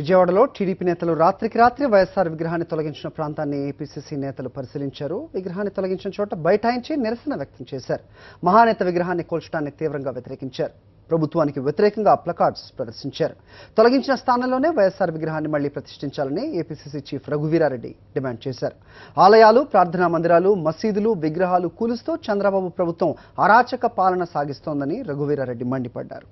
విజయవాడలో టీడీపీ నేతలు రాత్రికి రాత్రి వైఎస్ఆర్ విగ్రహాన్ని తొలగించిన ప్రాంతాన్ని ఏపీసీసీ నేతలు పరిశీలించారు. విగ్రహాన్ని తొలగించిన చోట బైఠాయించి నిరసన వ్యక్తం చేశారు. మహానేత విగ్రహాన్ని కూల్చడాన్ని తీవ్రంగా వ్యతిరేకించారు. ప్రభుత్వానికి వ్యతిరేకంగా ప్లకార్డ్స్ ప్రదర్శించారు. తొలగించిన స్థానంలోనే వైఎస్ఆర్ విగ్రహాన్ని మళ్లీ ప్రతిష్ఠించాలని ఏపీసీసీ చీఫ్ రఘువీరారెడ్డి డిమాండ్ చేశారు. ఆలయాలు, ప్రార్థనా మందిరాలు, మసీదులు, విగ్రహాలు కూలుస్తూ చంద్రబాబు ప్రభుత్వం అరాచక పాలన సాగిస్తోందని రఘువీరారెడ్డి మండిపడ్డారు.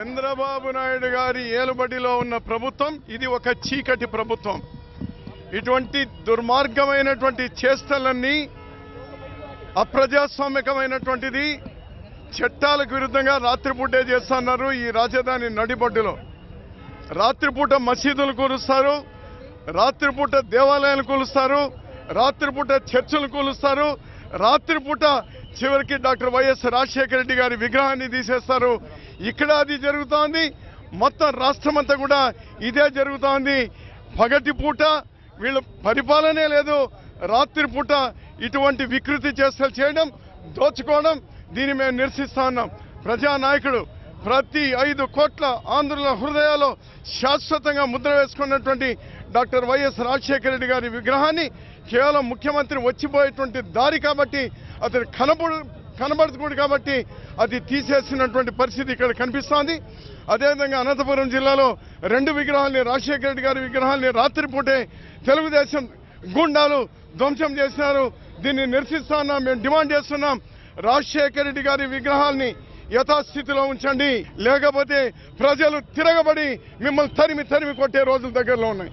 చంద్రబాబు నాయుడు గారి ఏలుబడిలో ఉన్న ప్రభుత్వం ఇది ఒక చీకటి ప్రభుత్వం. ఇటువంటి దుర్మార్గమైనటువంటి చేష్టలన్నీ అప్రజాస్వామికమైనటువంటిది. చట్టాలకు విరుద్ధంగా రాత్రిపూటే చేస్తున్నారు. ఈ రాజధాని నడిబొడ్డులో రాత్రిపూట మసీదులు కూలుస్తారు, రాత్రిపూట దేవాలయాలు కూలుస్తారు, రాత్రిపూట చర్చలు కూలుస్తారు, రాత్రిపూట చివరికి డాక్టర్ వైఎస్ రాజశేఖర రెడ్డి గారి విగ్రహాన్ని తీసేస్తారు. ఇక్కడ అది జరుగుతోంది. మొత్తం రాష్ట్రమంతా కూడా ఇదే జరుగుతోంది. పగటి పూట వీళ్ళ పరిపాలనే లేదు. రాత్రిపూట ఇటువంటి వికృతి చేష్టలు చేయడం, దోచుకోవడం, దీన్ని మేము నిరసిస్తా ఉన్నాం. ప్రజానాయకుడు ప్రతి 5 కోట్ల ఆంధ్రుల హృదయాల్లో శాశ్వతంగా ముద్ర వేసుకున్నటువంటి డాక్టర్ వైఎస్ రాజశేఖర రెడ్డి గారి విగ్రహాన్ని కేవలం ముఖ్యమంత్రి వచ్చిపోయేటువంటి దారి కాబట్టి, అతను కనబడుతుంది కాబట్టి అది తీసేసినటువంటి పరిస్థితి ఇక్కడ కనిపిస్తోంది. అదేవిధంగా అనంతపురం జిల్లాలో 2 విగ్రహాలని, రాజశేఖర రెడ్డి గారి విగ్రహాలని రాత్రిపూటే తెలుగుదేశం గుండాలు ధ్వంసం చేసినారు. దీన్ని నిరసిస్తా ఉన్నాం. మేము డిమాండ్ చేస్తున్నాం, రాజశేఖర రెడ్డి గారి విగ్రహాల్ని యథాస్థితిలో ఉంచండి, లేకపోతే ప్రజలు తిరగబడి మిమ్మల్ని తరిమి కొట్టే రోజులు దగ్గరలో ఉన్నాయి.